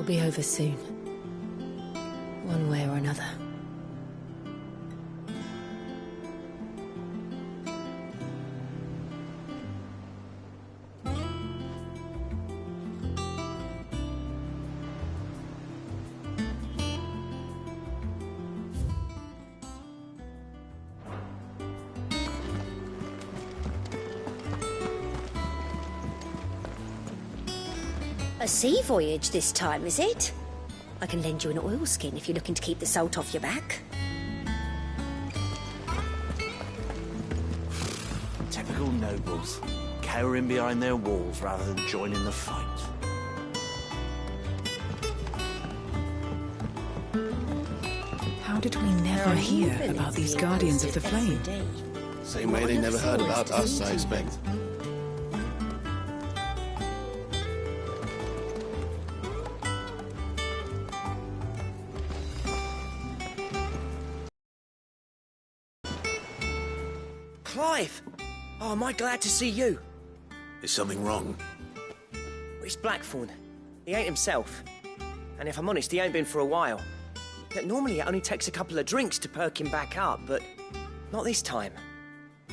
be over soon. One way or another. A sea voyage this time, is it? I can lend you an oilskin if you're looking to keep the salt off your back. Typical nobles, cowering behind their walls rather than joining the fight. How did we never hear about these Guardians of the Flame? Same way they never heard about us, I expect. Clive! Oh, am I glad to see you. Is something wrong? It's Blackthorn. He ain't himself. And if I'm honest, he ain't been for a while. Normally it only takes a couple of drinks to perk him back up, but not this time.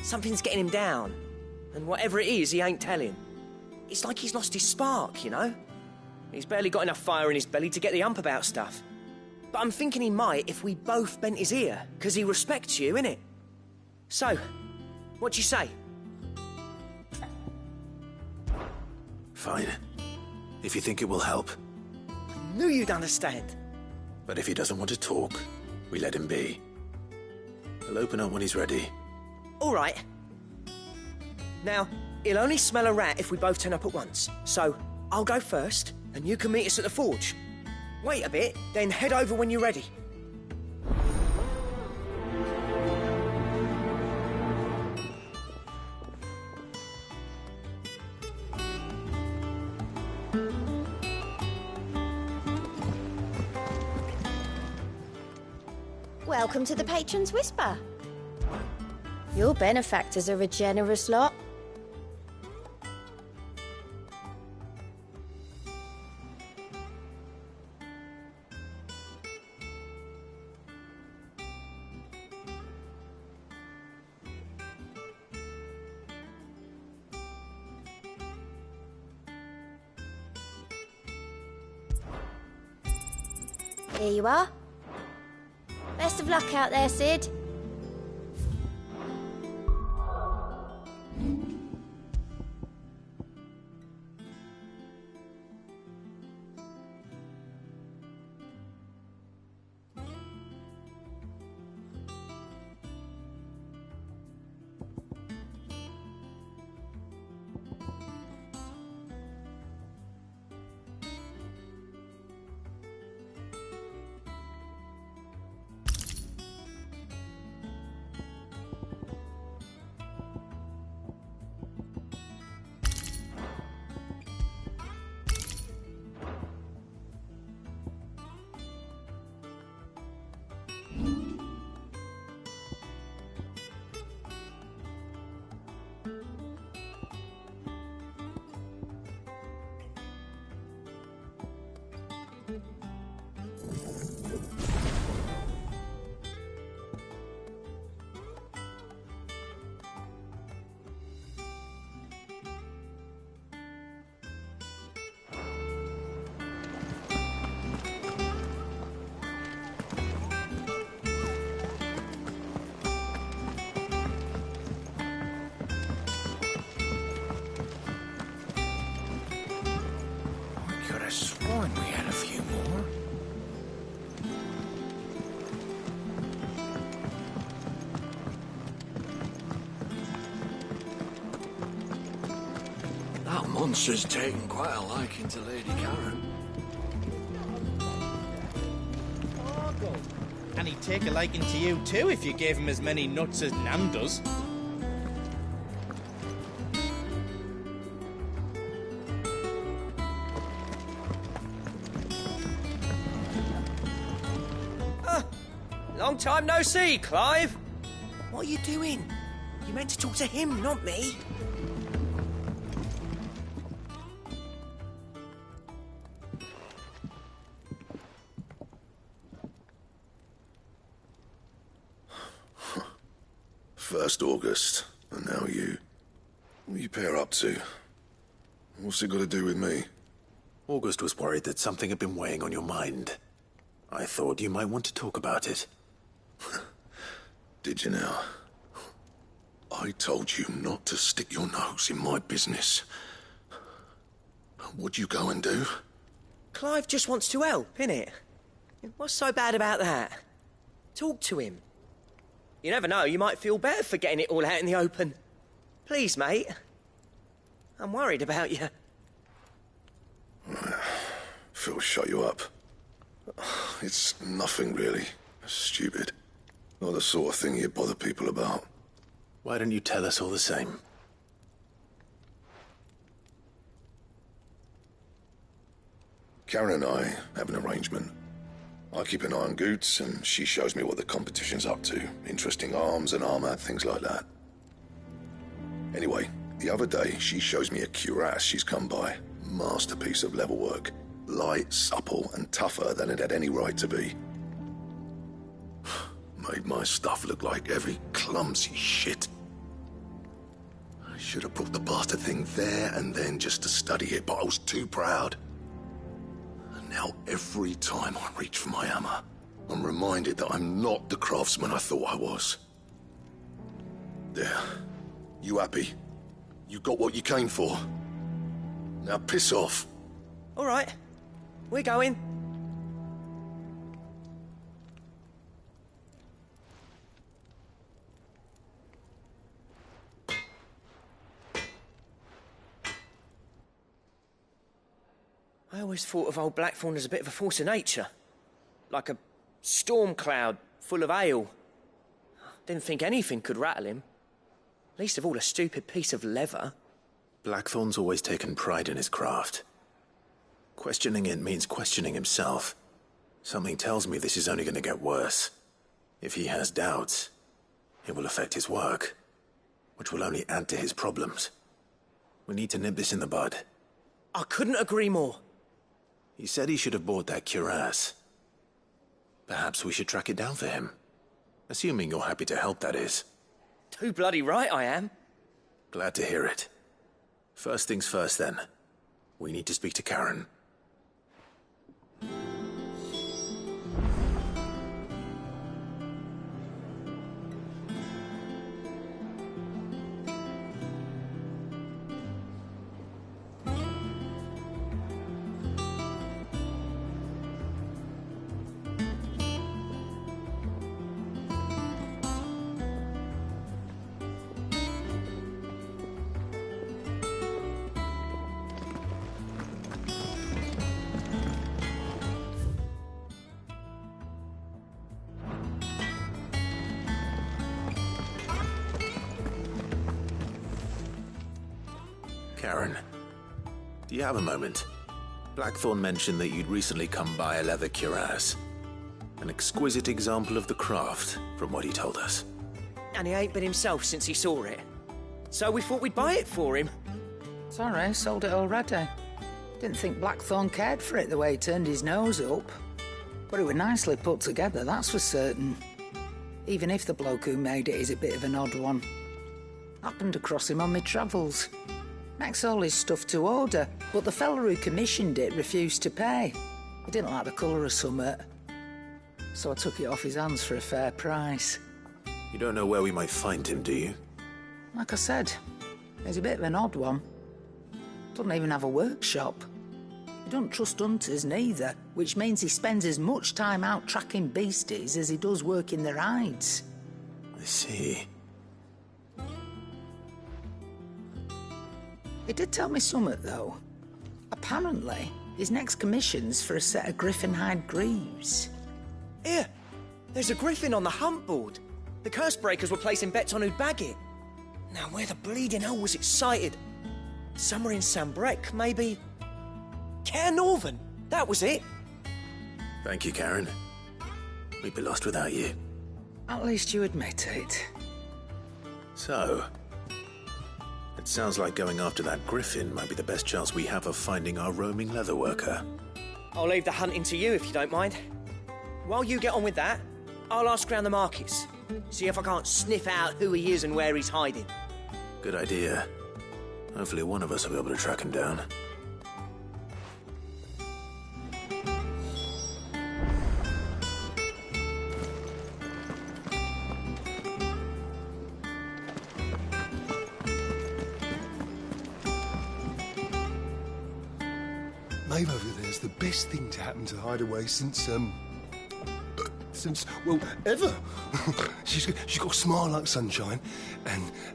Something's getting him down. And whatever it is, he ain't telling. It's like he's lost his spark, you know? He's barely got enough fire in his belly to get the ump about stuff. But I'm thinking he might if we both bent his ear, because he respects you, innit? So, what do you say? Fine. If you think it will help. I knew you'd understand. But if he doesn't want to talk, we let him be. He'll open up when he's ready. All right. Now, he'll only smell a rat if we both turn up at once. So, I'll go first, and you can meet us at the forge. Wait a bit, then head over when you're ready. Welcome to the Patron's Whisper. Your benefactors are a generous lot. Here you are. Best of luck out there, Sid. Sworn we had a few more. That monster's taken quite a liking to Lady Karen. And he'd take a liking to you too if you gave him as many nuts as Nam does. Long time no see, Clive. What are you doing? You meant to talk to him, not me. First August, and now you. What are you pair up to? What's it got to do with me? August was worried that something had been weighing on your mind. I thought you might want to talk about it. Did you now? I told you not to stick your nose in my business. What'd you go and do? Clive just wants to help, innit? What's so bad about that? Talk to him. You never know, you might feel better for getting it all out in the open. Please, mate. I'm worried about you. Phil shut you up. It's nothing, really. Stupid. Not the sort of thing you bother people about. Why don't you tell us all the same? Karen and I have an arrangement. I keep an eye on Goots, and she shows me what the competition's up to. Interesting arms and armor, things like that. Anyway, the other day, she shows me a cuirass she's come by. Masterpiece of level work. Light, supple, and tougher than it had any right to be. Made my stuff look like every clumsy shit. I should have brought the bastard thing there and then just to study it, but I was too proud. And now every time I reach for my hammer, I'm reminded that I'm not the craftsman I thought I was. There. You happy? You got what you came for. Now piss off. All right. We're going. I always thought of old Blackthorn as a bit of a force of nature. Like a storm cloud full of ale. Didn't think anything could rattle him. Least of all a stupid piece of leather. Blackthorn's always taken pride in his craft. Questioning it means questioning himself. Something tells me this is only going to get worse. If he has doubts, it will affect his work, which will only add to his problems. We need to nip this in the bud. I couldn't agree more. He said he should have bought that cuirass. Perhaps we should track it down for him. Assuming you're happy to help, that is. Too bloody right I am. Glad to hear it. First things first, then. We need to speak to Karen. Karen, do you have a moment? Blackthorn mentioned that you'd recently come by a leather cuirass. An exquisite example of the craft, from what he told us. And he ain't been himself since he saw it. So we thought we'd buy it for him. Sorry, sold it already. Didn't think Blackthorn cared for it the way he turned his nose up. But it was nicely put together, that's for certain. Even if the bloke who made it is a bit of an odd one. Happened across him on my travels. Makes all his stuff to order, but the fella who commissioned it refused to pay. He didn't like the colour of summit. So I took it off his hands for a fair price. You don't know where we might find him, do you? Like I said, he's a bit of an odd one. Doesn't even have a workshop. He don't trust hunters neither, which means he spends as much time out tracking beasties as he does working their hides. I see. He did tell me something, though. Apparently, his next commission's for a set of griffin hide greaves. Here, there's a griffin on the hunt board. The curse breakers were placing bets on who'd bag it. Now, where the bleeding hell was it sighted? Somewhere in Sambrec, maybe? Care Northern, that was it. Thank you, Karen. We'd be lost without you. At least you admit it. So, it sounds like going after that griffin might be the best chance we have of finding our roaming leatherworker. I'll leave the hunting to you if you don't mind. While you get on with that, I'll ask round the markets. See if I can't sniff out who he is and where he's hiding. Good idea. Hopefully one of us will be able to track him down. Maeve over there's the best thing to happen to Hideaway since, well, ever. she's got a smile like sunshine,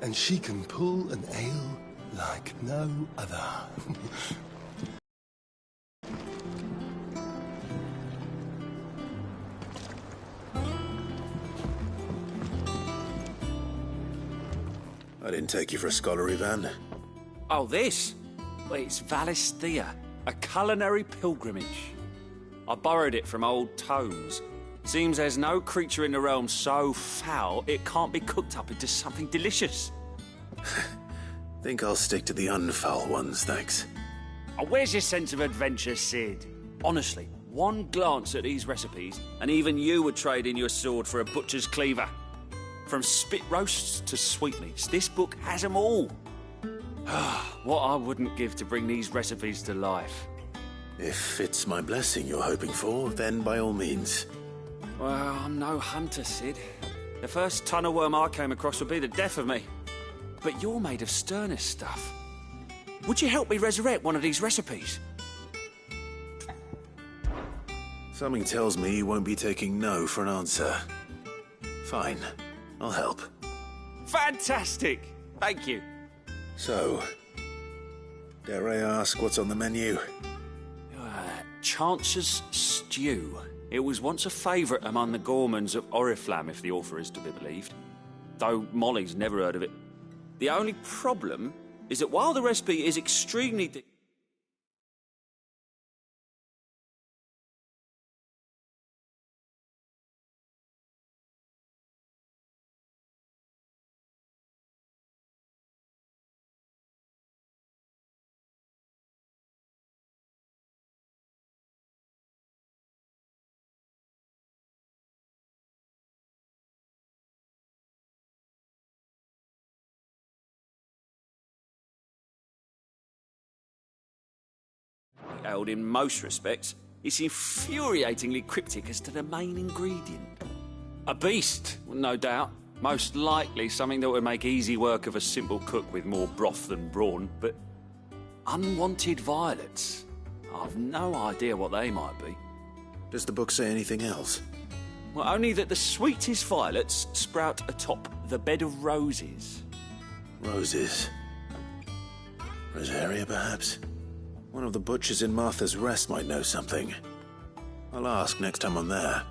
and she can pull an ale like no other. I didn't take you for a scholarly van. Oh, this? Well, it's Valisthea, a culinary pilgrimage. I borrowed it from old tomes. Seems there's no creature in the realm so foul it can't be cooked up into something delicious. Think I'll stick to the unfoul ones, thanks. Oh, where's your sense of adventure, Sid? Honestly, one glance at these recipes, and even you would trade in your sword for a butcher's cleaver. From spit roasts to sweetmeats, this book has them all. What I wouldn't give to bring these recipes to life. If it's my blessing you're hoping for, then by all means. Well, I'm no hunter, Sid. The first tunnel worm I came across would be the death of me. But you're made of sterner stuff. Would you help me resurrect one of these recipes? Something tells me you won't be taking no for an answer. Fine, I'll help. Fantastic! Thank you. So, dare I ask what's on the menu? Chance's Stew. It was once a favourite among the gourmands of Oriflamme, if the author is to be believed. Though Molly's never heard of it. The only problem is that while the recipe is extremely... in most respects, it's infuriatingly cryptic as to the main ingredient. A beast, no doubt. Most likely something that would make easy work of a simple cook with more broth than brawn, but unwanted violets. I've no idea what they might be. Does the book say anything else? Well, only that the sweetest violets sprout atop the bed of roses. Roses. Rosaria, perhaps? One of the butchers in Martha's Rest might know something. I'll ask next time I'm there.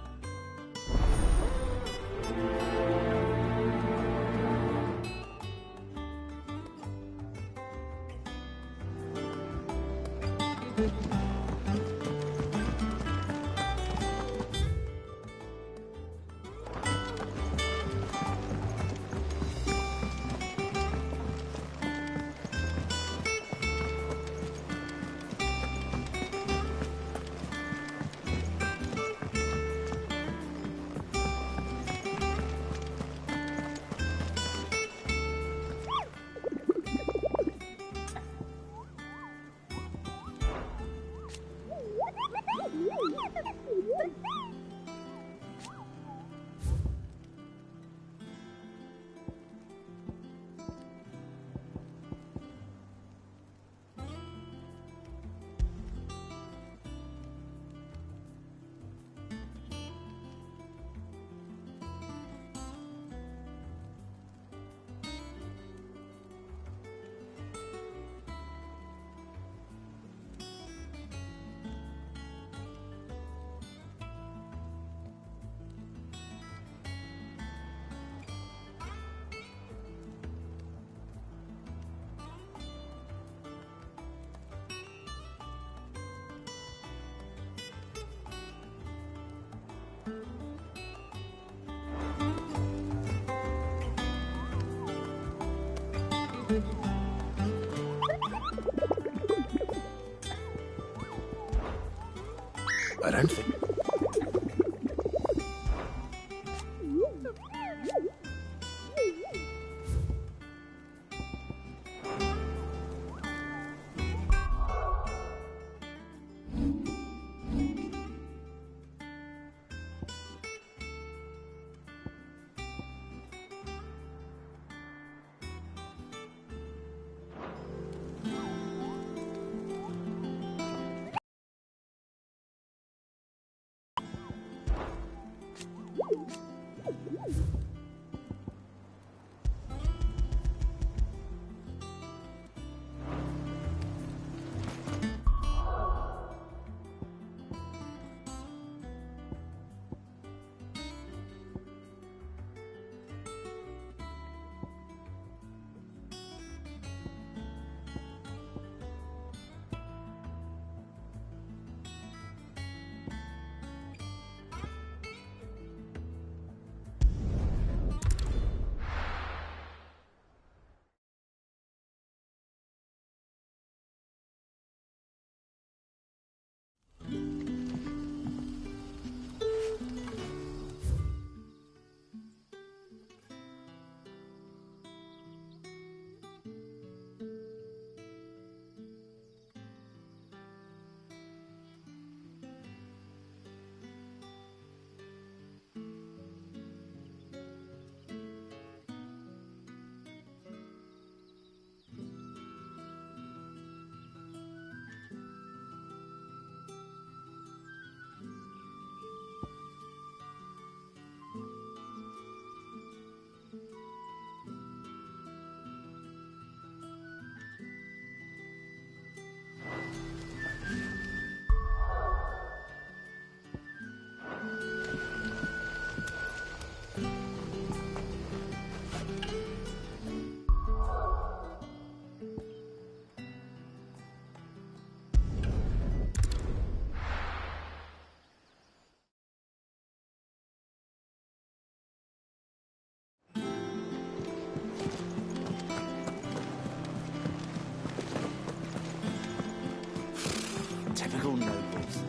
I don't think... Typical nobles.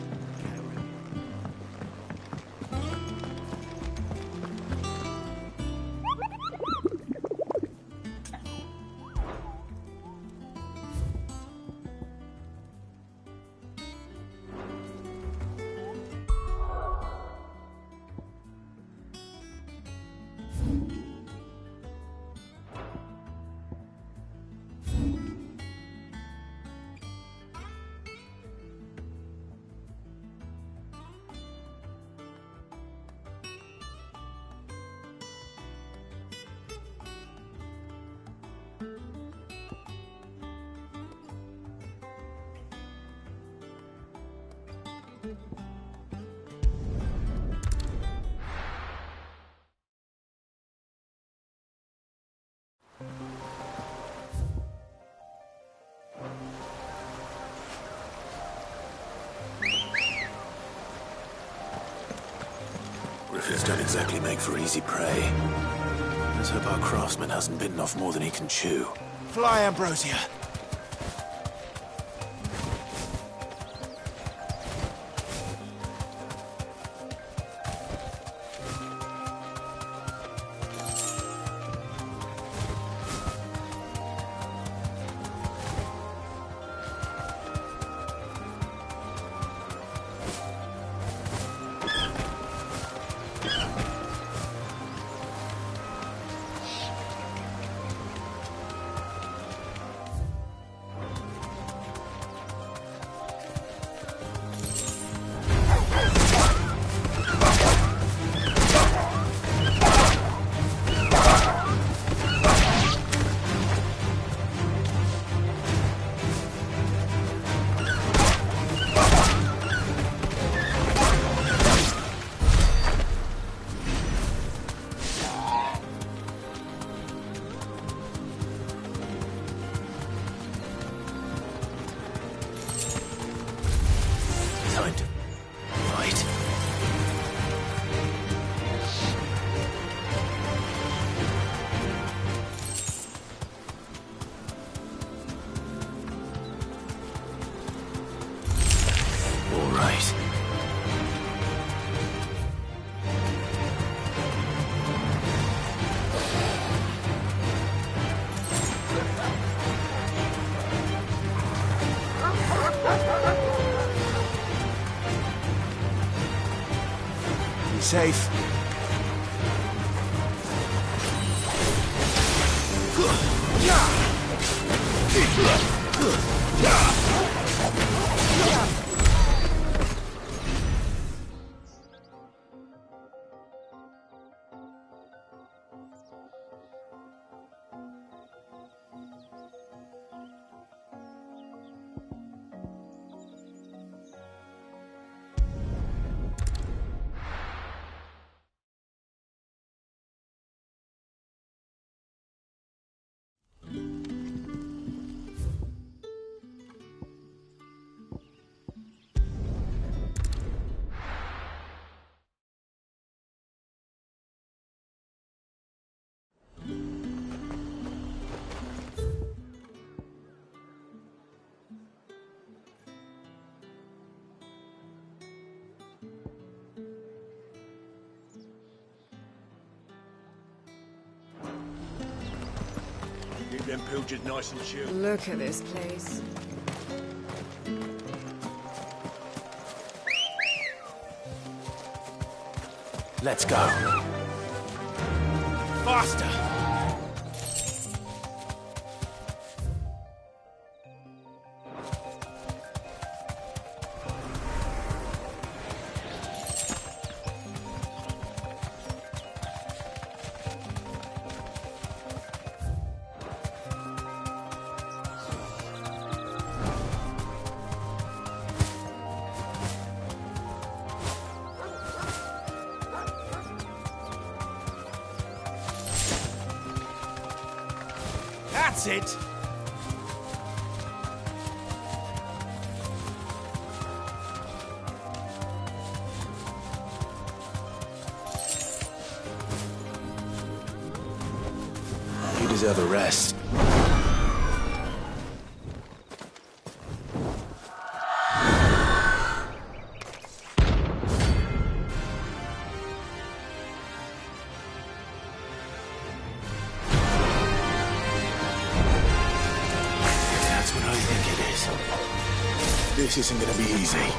Griffins don't exactly make for easy prey. Let's hope our craftsman hasn't bitten off more than he can chew. Fly, Ambrosia. Time to fight. All right. Be safe. them pilgers nice and chill. Look at this place. Let's go. Faster! That's it! You deserve a rest. That's what I think it is. This isn't gonna be easy.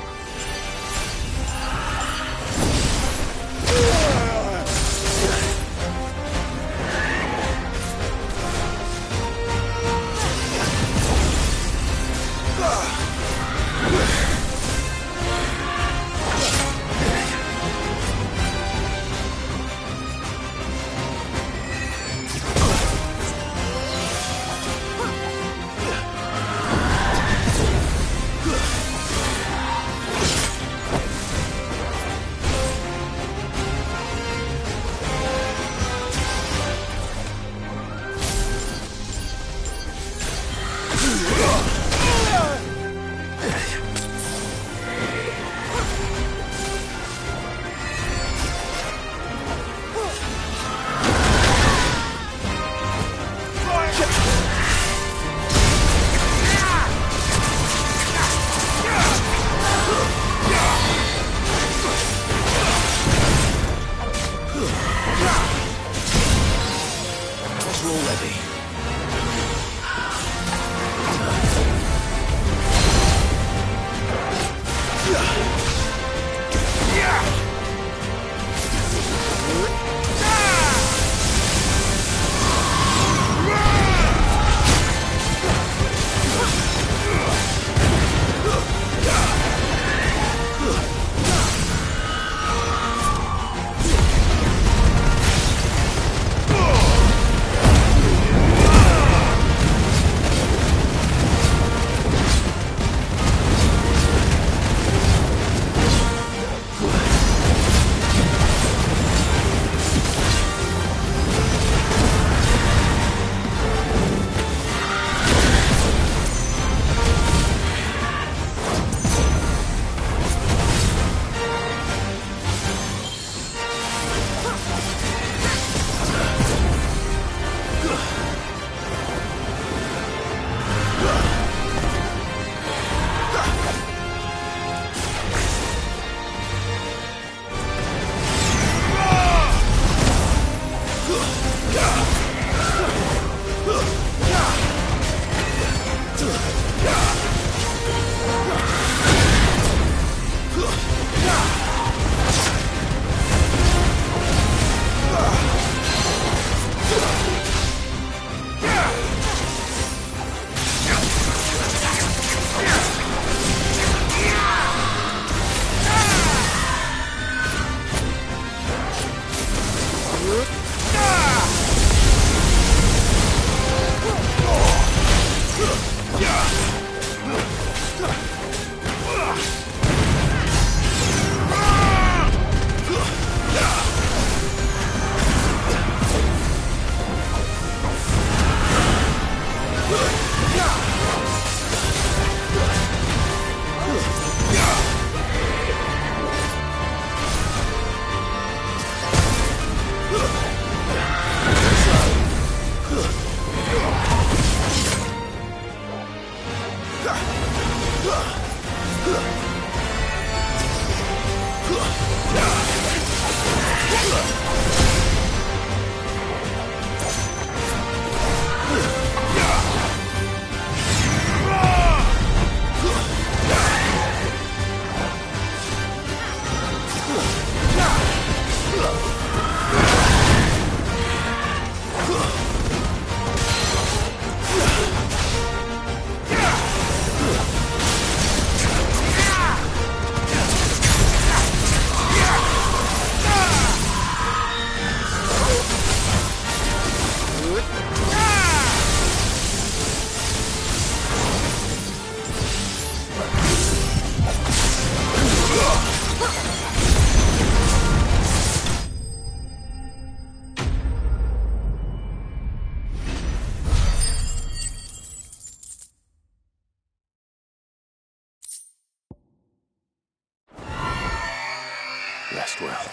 Rest well.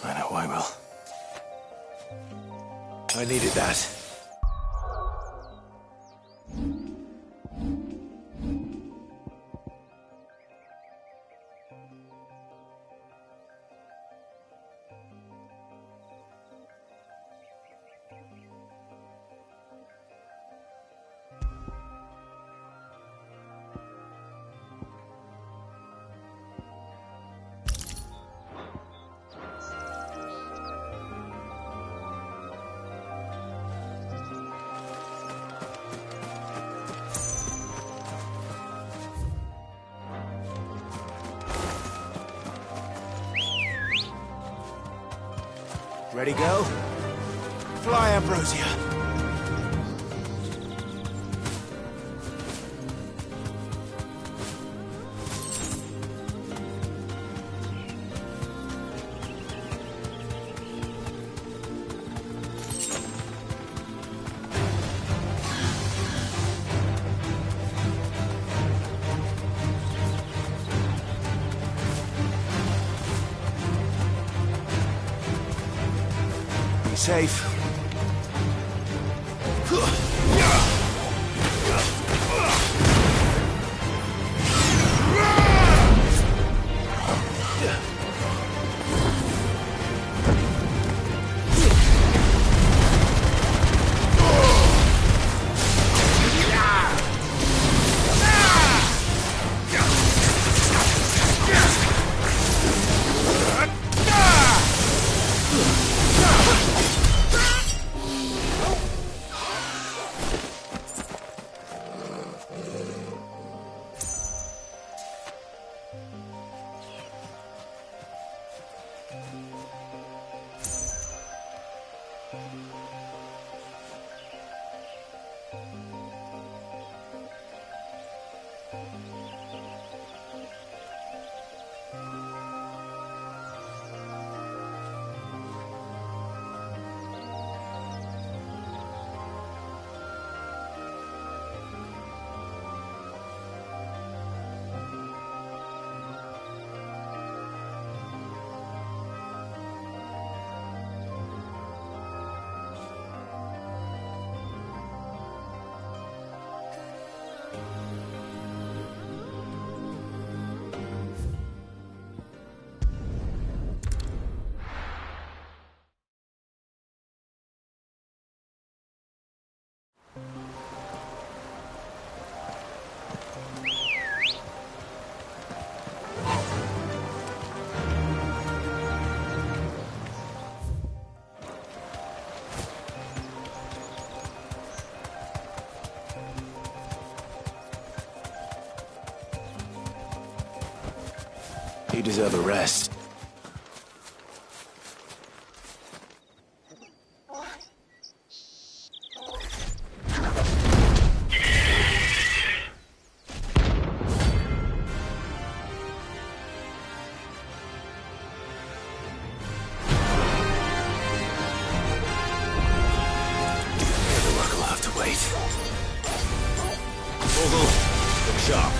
I know I will. I needed that. Ready, go? Fly, Ambrosia. Safe. You deserve a rest. Paperwork will have to wait. Vogel, look sharp.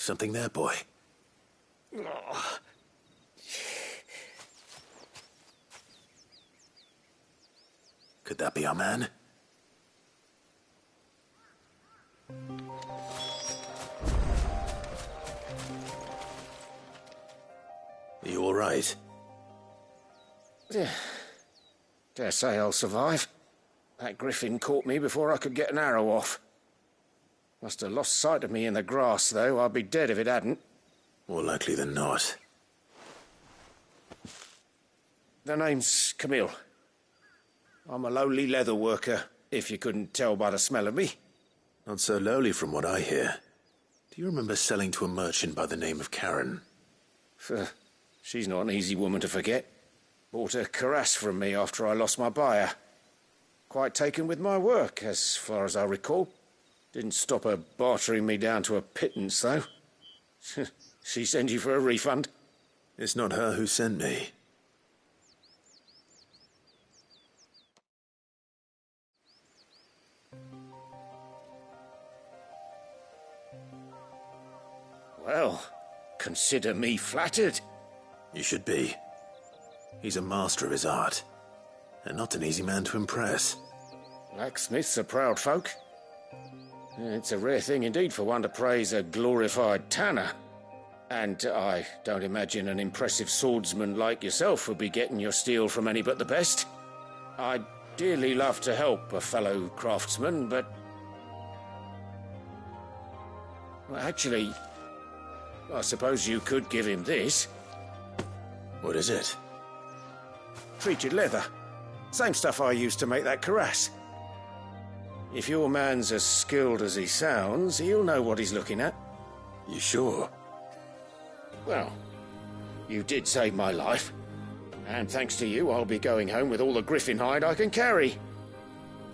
Something there, boy? Could that be our man? Are you all right? Dare say I'll survive. That griffin caught me before I could get an arrow off. Must have lost sight of me in the grass, though. I'd be dead if it hadn't. More likely than not. The name's Camille. I'm a lowly leather worker, if you couldn't tell by the smell of me. Not so lowly from what I hear. Do you remember selling to a merchant by the name of Karen? She's not an easy woman to forget. Bought a cuirass from me after I lost my buyer. Quite taken with my work, as far as I recall. Didn't stop her bartering me down to a pittance, though. She sent you for a refund? It's not her who sent me. Well, consider me flattered. You should be. He's a master of his art, and not an easy man to impress. Blacksmiths are proud folk. It's a rare thing indeed for one to praise a glorified tanner. And I don't imagine an impressive swordsman like yourself would be getting your steel from any but the best. I'd dearly love to help a fellow craftsman, but... Well, actually, I suppose you could give him this. What is it? Treated leather. Same stuff I used to make that cuirass. If your man's as skilled as he sounds, he'll know what he's looking at. You sure? Well, you did save my life. And thanks to you, I'll be going home with all the griffin hide I can carry.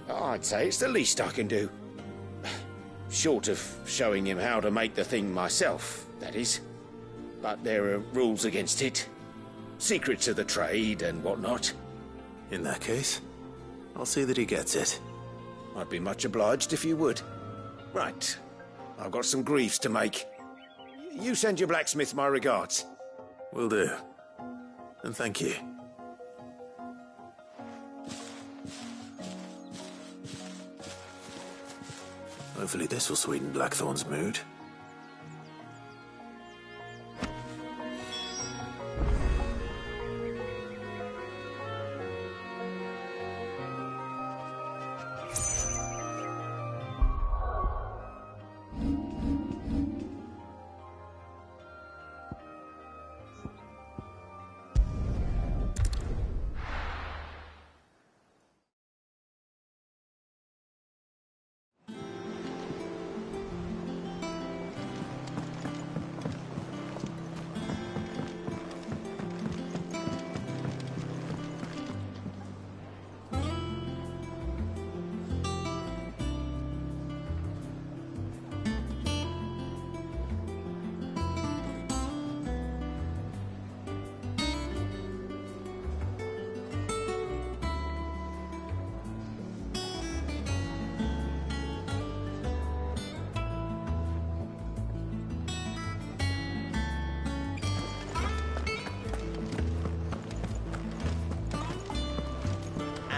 I'd say it's the least I can do. Short of showing him how to make the thing myself, that is. But there are rules against it. Secrets of the trade and whatnot. In that case, I'll see that he gets it. I'd be much obliged if you would. Right. I've got some greaves to make. You send your blacksmith my regards. Will do. And thank you. Hopefully this will sweeten Blackthorn's mood.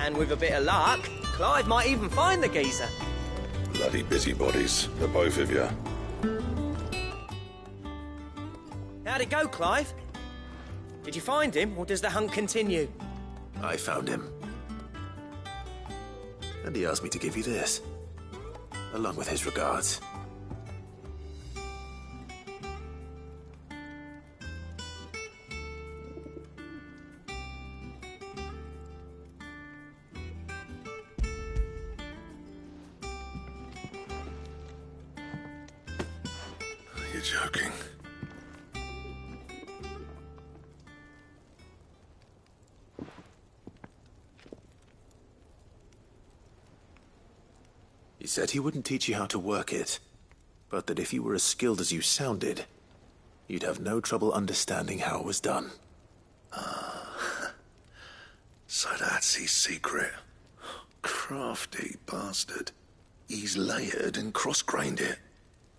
And with a bit of luck, Clive might even find the geezer. Bloody busybodies, the both of you. How'd it go, Clive? Did you find him, or does the hunt continue? I found him. And he asked me to give you this, along with his regards. You're joking. He said he wouldn't teach you how to work it, but that if you were as skilled as you sounded, you'd have no trouble understanding how it was done. So that's his secret. Crafty bastard. He's layered and cross-grained it.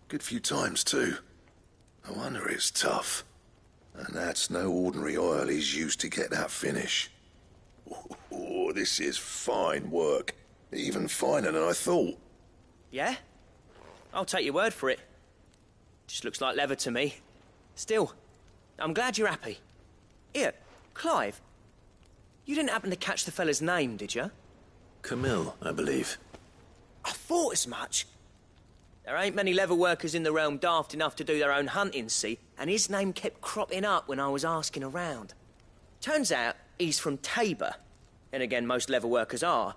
Good few times, too. No wonder it's tough. And that's no ordinary oil he's used to get that finish. Oh, this is fine work. Even finer than I thought. Yeah? I'll take your word for it. Just looks like leather to me. Still, I'm glad you're happy. Here, Clive. You didn't happen to catch the fella's name, did you? Camille, I believe. I thought as much. There ain't many leather workers in the realm daft enough to do their own hunting, see? And his name kept cropping up when I was asking around. Turns out he's from Tabor. And again, most leather workers are.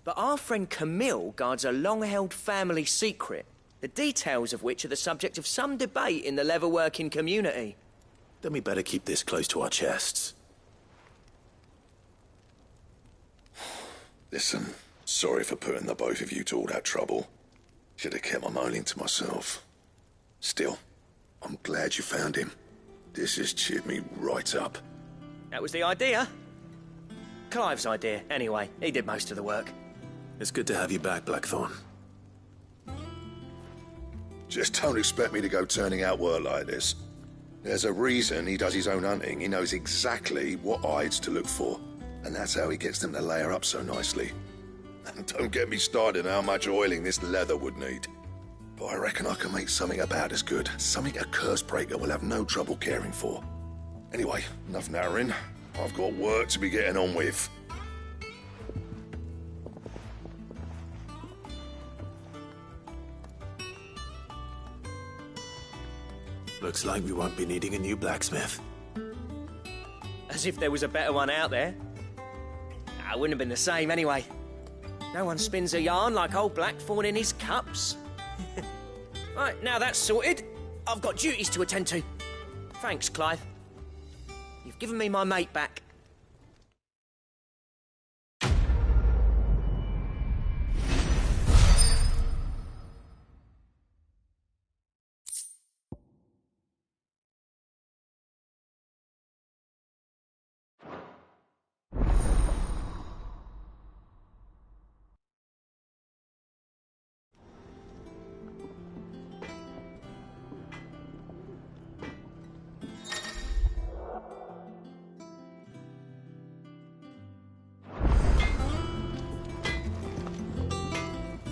But our friend Camille guards a long-held family secret, the details of which are the subject of some debate in the leather-working community. Then we better keep this close to our chests. Listen, sorry for putting the both of you to all that trouble. Should have kept my moaning to myself. Still, I'm glad you found him. This has cheered me right up. That was the idea. Clive's idea, anyway. He did most of the work. It's good to have you back, Blackthorn. Just don't expect me to go turning out work like this. There's a reason he does his own hunting. He knows exactly what hides to look for. And that's how he gets them to layer up so nicely. And don't get me started on how much oiling this leather would need. But I reckon I can make something about as good. Something a curse breaker will have no trouble caring for. Anyway, enough narrowing. I've got work to be getting on with. Looks like we won't be needing a new blacksmith. As if there was a better one out there. It wouldn't have been the same anyway. No one spins a yarn like old Blackthorn in his cups. Right, now that's sorted, I've got duties to attend to. Thanks, Clive. You've given me my mate back.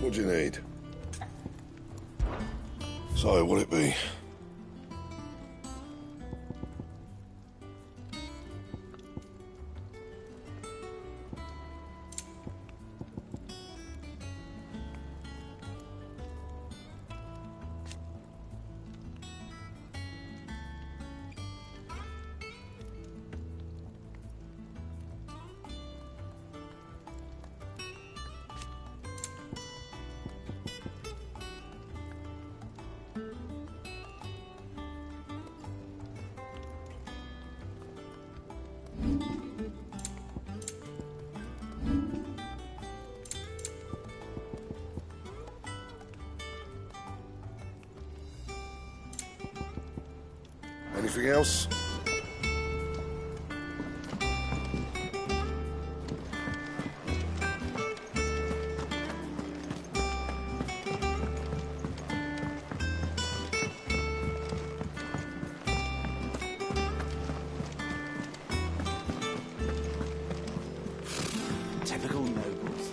What do you need? So, what'll it be? Anything else? Typical nobles.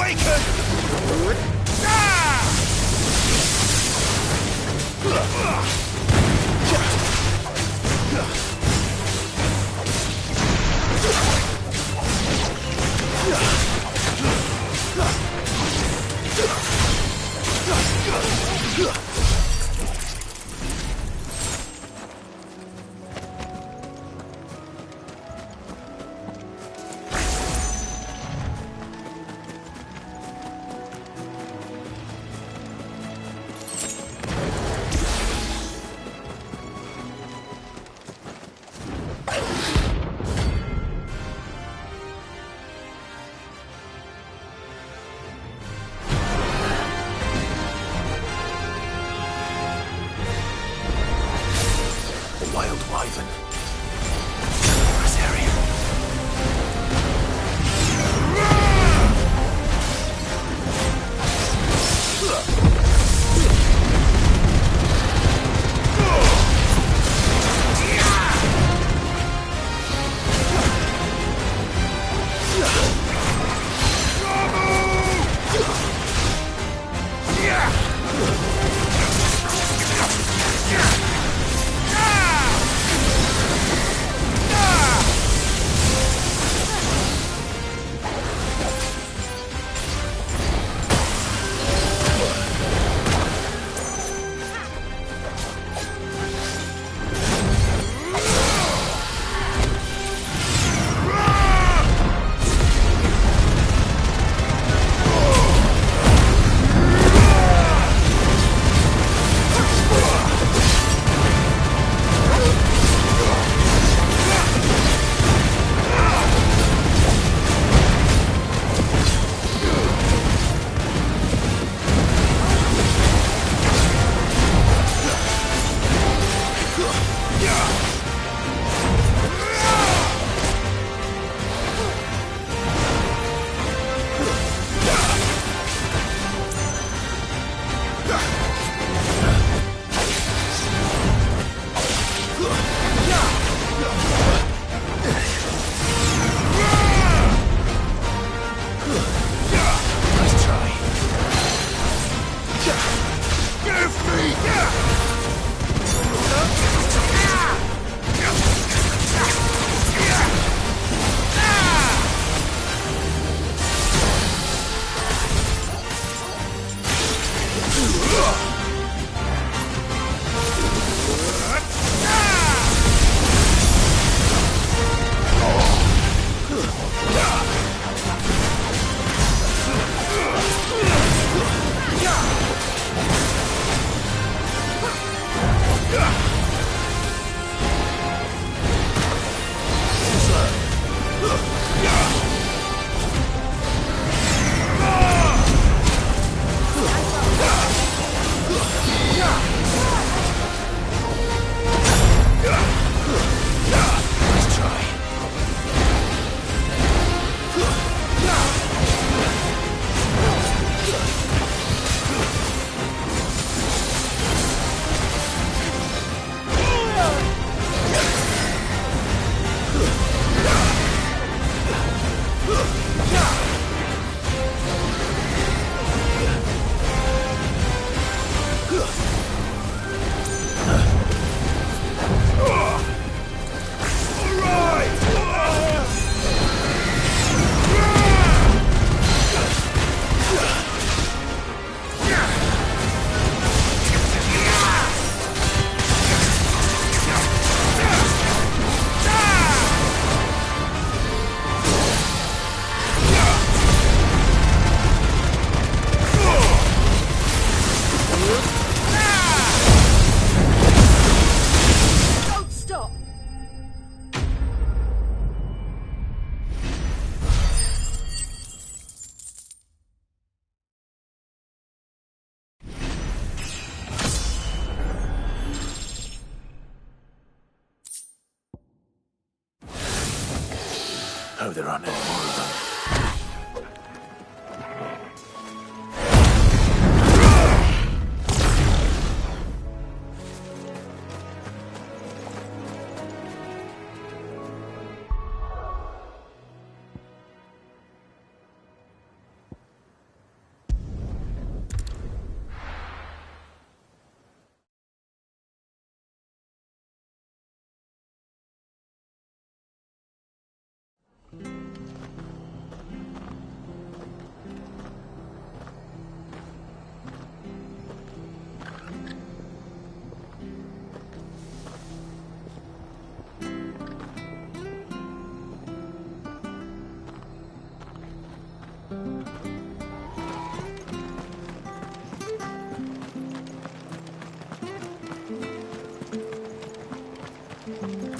taken! Wild wyvern. This area. Oh, there aren't any more of them.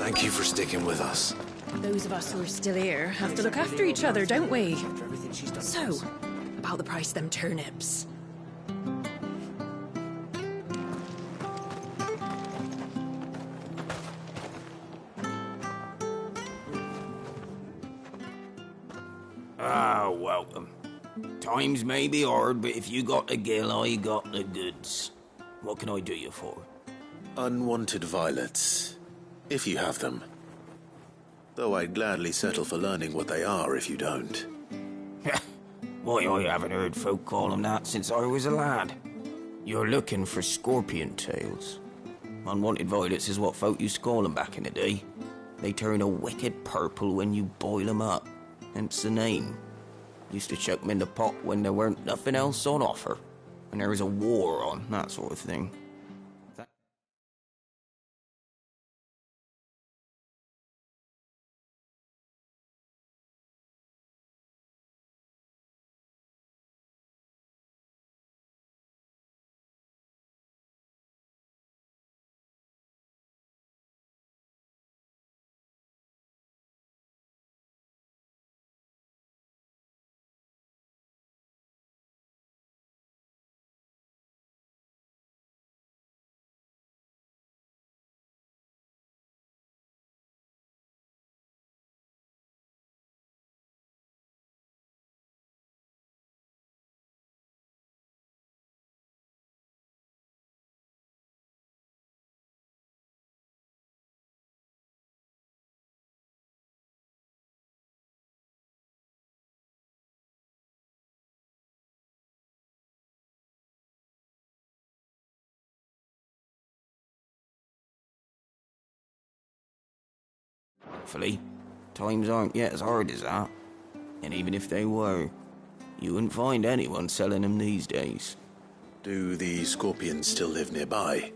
Thank you for sticking with us. Those of us who are still here have to look after each other, don't we? So, about the price of them turnips. Ah, welcome. Times may be hard, but if you got the gill, I got the goods. What can I do you for? Unwanted violets, if you have them. Though I'd gladly settle for learning what they are if you don't. Why, I haven't heard folk call them that since I was a lad. You're looking for scorpion tails. Unwanted violets is what folk used to call them back in the day. They turn a wicked purple when you boil them up. Hence the name. Used to chuck them in the pot when there weren't nothing else on offer. When there was a war on, that sort of thing. Thankfully, times aren't yet as hard as that. And even if they were, you wouldn't find anyone selling them these days. Do the scorpions still live nearby?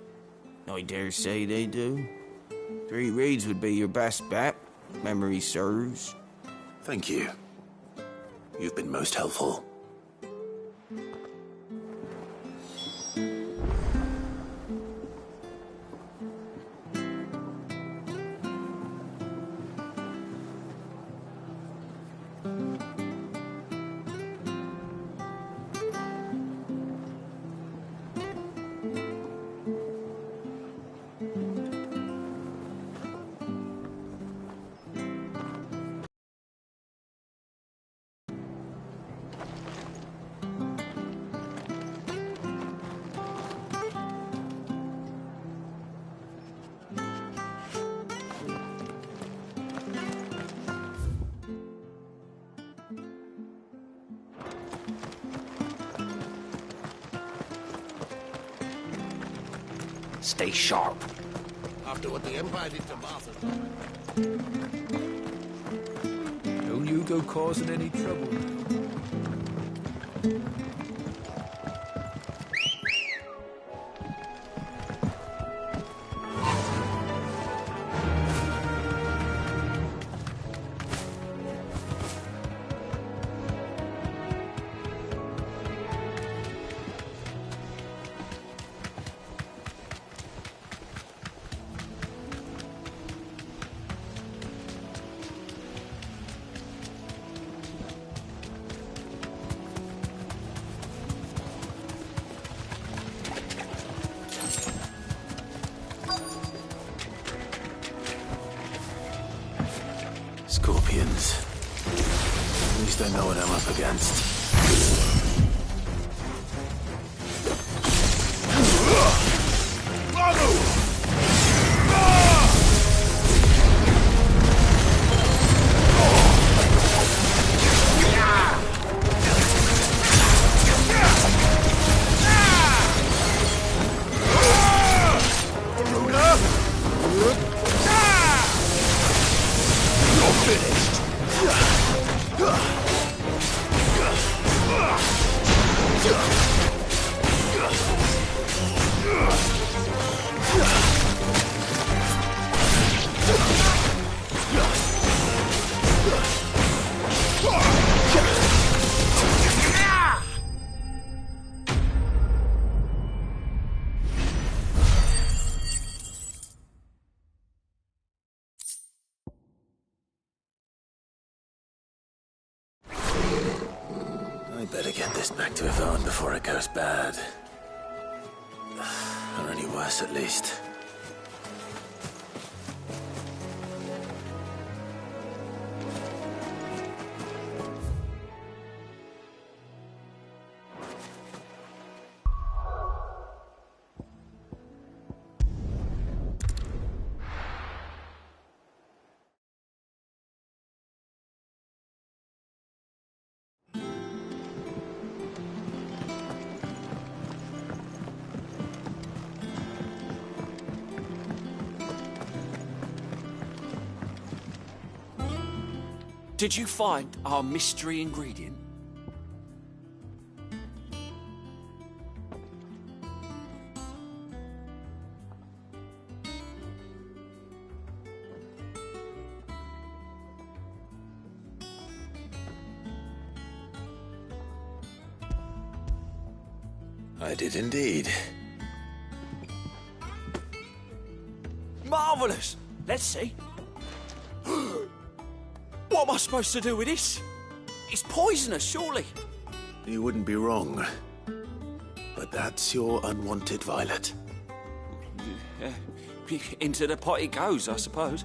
I dare say they do. 3 reeds would be your best bet, memory serves. Thank you. You've been most helpful. Stay sharp. After what the Empire did to Martha. Don't you go causing any trouble. Scorpions. At least I know what I'm up against. I better get this back to Yvonne before it goes bad. Or any worse, at least. Did you find our mystery ingredient? I did indeed. Marvellous! Let's see. What am I supposed to do with this? It's poisonous, surely. You wouldn't be wrong. But that's your unwanted violet. Into the pot it goes, I suppose.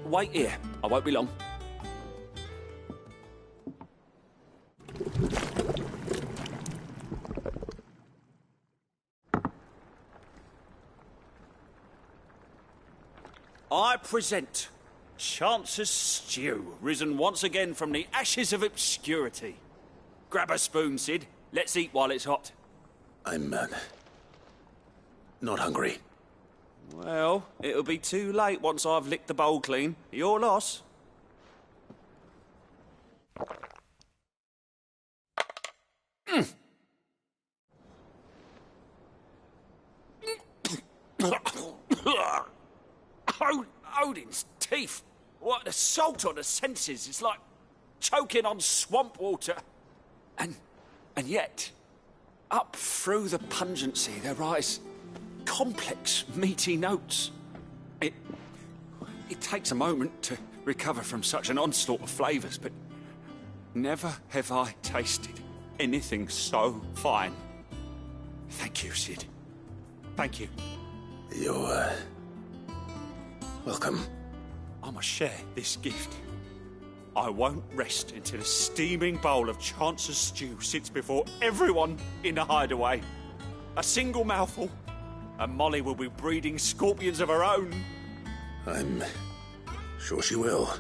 Wait here. I won't be long. I present Chance's stew, risen once again from the ashes of obscurity. Grab a spoon, Sid. Let's eat while it's hot. I'm, not hungry. Well, it'll be too late once I've licked the bowl clean. Your loss. Odin's teeth. What, the salt on the senses? It's like choking on swamp water. And yet, up through the pungency, there rise complex, meaty notes. It takes a moment to recover from such an onslaught of flavours, but never have I tasted anything so fine. Thank you, Sid. Thank you. You're, welcome. I must share this gift. I won't rest until a steaming bowl of Chance's stew sits before everyone in the hideaway. A single mouthful, and Molly will be breeding scorpions of her own. I'm sure she will.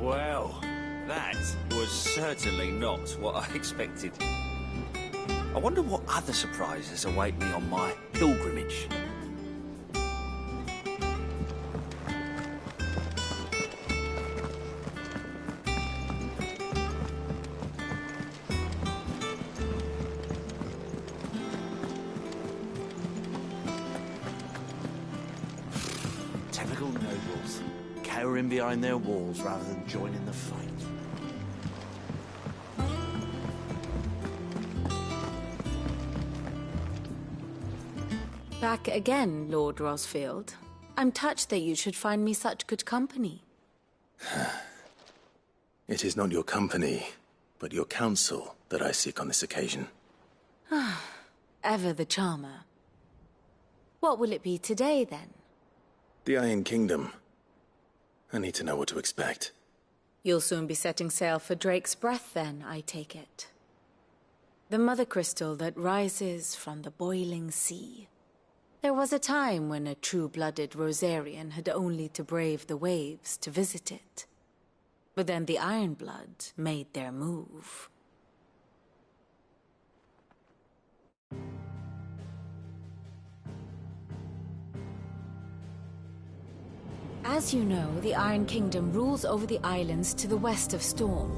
Well, that was certainly not what I expected. I wonder what other surprises await me on my pilgrimage. Typical nobles, cowering behind their walls rather than joining the fight. Back again, Lord Rosfield. I'm touched that you should find me such good company. It is not your company, but your counsel that I seek on this occasion. Ever the charmer. What will it be today, then? The Iron Kingdom. I need to know what to expect. You'll soon be setting sail for Drake's Breath, then, I take it. The mother crystal that rises from the boiling sea. There was a time when a true-blooded Rosarian had only to brave the waves to visit it. But then the Ironblood made their move. As you know, the Iron Kingdom rules over the islands to the west of Storm.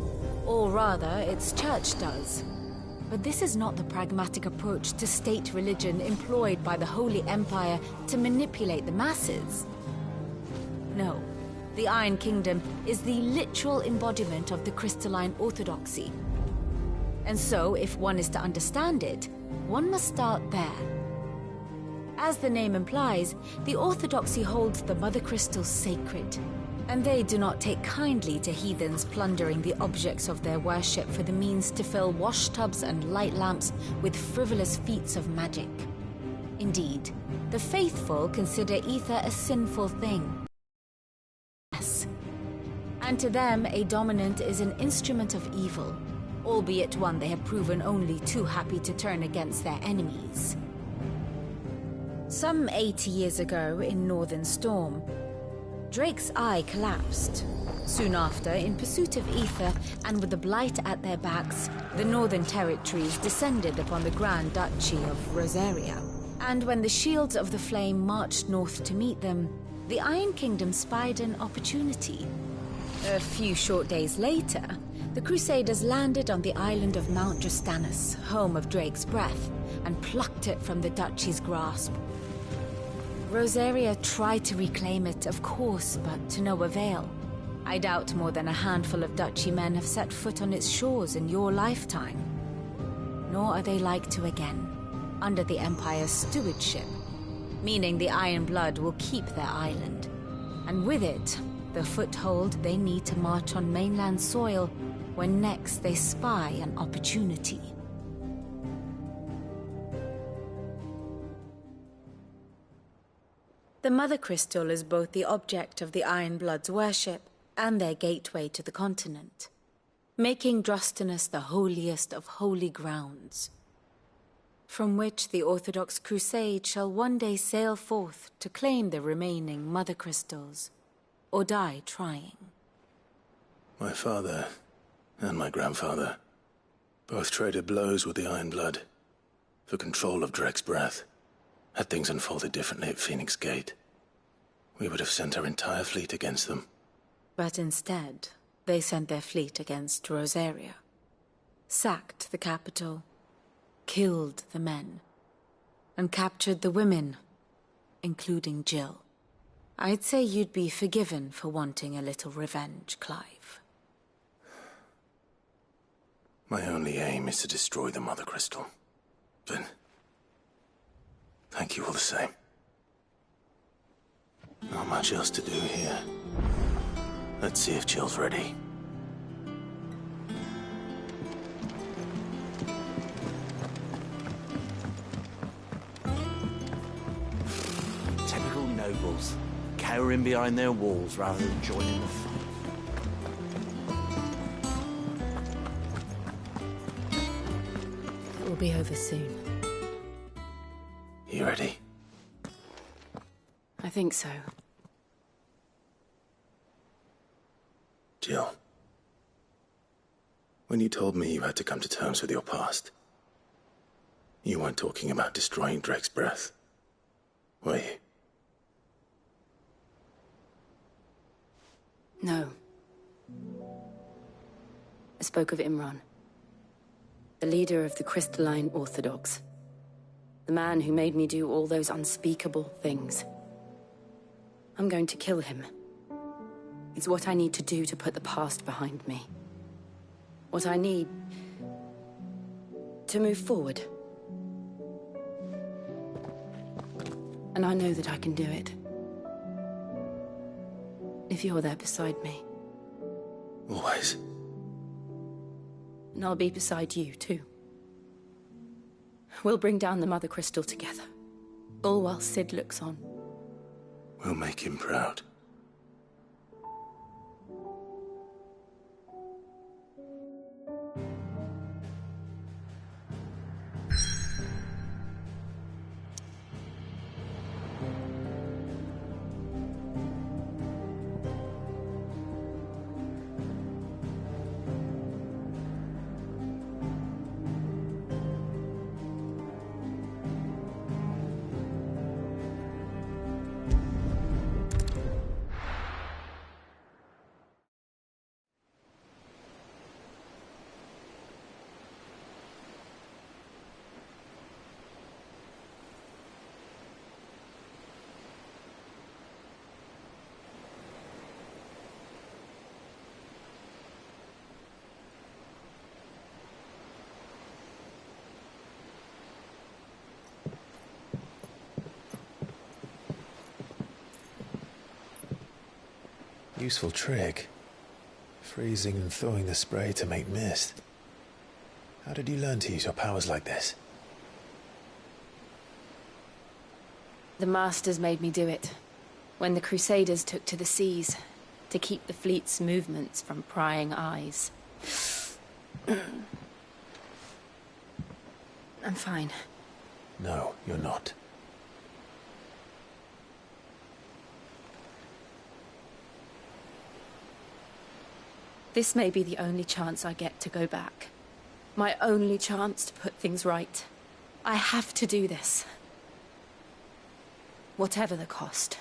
Or rather, its church does. But this is not the pragmatic approach to state religion employed by the Holy Empire to manipulate the masses. No, the Iron Kingdom is the literal embodiment of the crystalline orthodoxy. And so, if one is to understand it, one must start there. As the name implies, the orthodoxy holds the Mother Crystal sacred, and they do not take kindly to heathens plundering the objects of their worship for the means to fill washtubs and light lamps with frivolous feats of magic. Indeed, the faithful consider ether a sinful thing. Yes. And to them, a dominant is an instrument of evil, albeit one they have proven only too happy to turn against their enemies. Some 80 years ago, in Northern Storm, Drake's eye collapsed. Soon after, in pursuit of ether and with the Blight at their backs, the Northern Territories descended upon the Grand Duchy of Rosaria. And when the Shields of the Flame marched north to meet them, the Iron Kingdom spied an opportunity. A few short days later, the Crusaders landed on the island of Mount Justanus, home of Drake's breath, and plucked it from the Duchy's grasp. Rosaria tried to reclaim it, of course, but to no avail. I doubt more than a handful of Duchy men have set foot on its shores in your lifetime. Nor are they like to again, under the Empire's stewardship, meaning the Iron Blood will keep their island, and with it, the foothold they need to march on mainland soil when next they spy an opportunity. The Mother Crystal is both the object of the Iron Blood's worship and their gateway to the continent, making Drostanus the holiest of holy grounds, from which the Orthodox Crusade shall one day sail forth to claim the remaining Mother Crystals, or die trying. My father and my grandfather both traded blows with the Iron Blood for control of Drake's breath. Had things unfolded differently at Phoenix Gate, we would have sent our entire fleet against them. But instead, they sent their fleet against Rosaria, sacked the capital, killed the men, and captured the women, including Jill. I'd say you'd be forgiven for wanting a little revenge, Clive. My only aim is to destroy the Mother Crystal. But thank you all the same. Not much else to do here. Let's see if Jill's ready. Typical nobles, cowering behind their walls rather than joining the fight. It will be over soon. You ready? I think so. Jill, when you told me you had to come to terms with your past, you weren't talking about destroying Drake's breath, were you? No. I spoke of Imran, the leader of the Crystalline Orthodox. The man who made me do all those unspeakable things. I'm going to kill him. It's what I need to do to put the past behind me. What I need to move forward. And I know that I can do it. If you're there beside me. Always. And I'll be beside you, too. We'll bring down the Mother Crystal together. All while Sid looks on. We'll make him proud. Useful trick. Freezing and thawing the spray to make mist. How did you learn to use your powers like this? The Masters made me do it. When the Crusaders took to the seas, to keep the fleet's movements from prying eyes. I'm fine. No, you're not. This may be the only chance I get to go back. My only chance to put things right. I have to do this. Whatever the cost.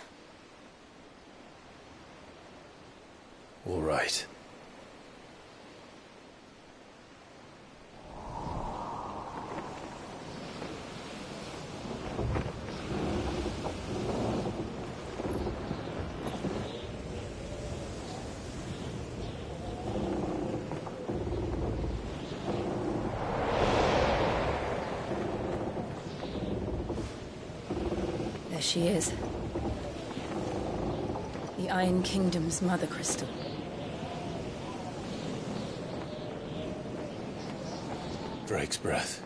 All right. There she is. The Iron Kingdom's Mother Crystal. Drake's breath.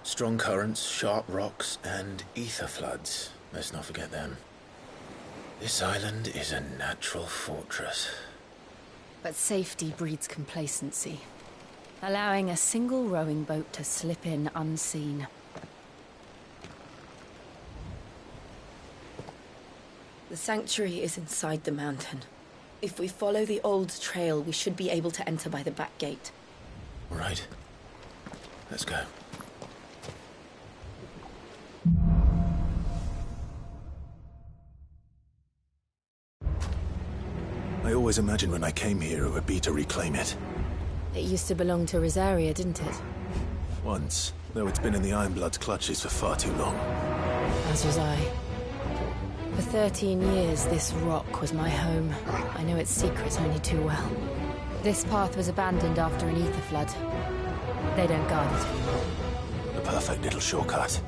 Strong currents, sharp rocks, and ether floods. Let's not forget them. This island is a natural fortress. But safety breeds complacency, allowing a single rowing boat to slip in unseen. The sanctuary is inside the mountain. If we follow the old trail, we should be able to enter by the back gate. All right. Let's go. I always imagined when I came here it would be to reclaim it. It used to belong to Rosaria, didn't it? Once, though it's been in the Ironblood's clutches for far too long. As was I. For 13 years, this rock was my home. I know its secrets only too well. This path was abandoned after an ether flood. They don't guard it anymore. The perfect little shortcut.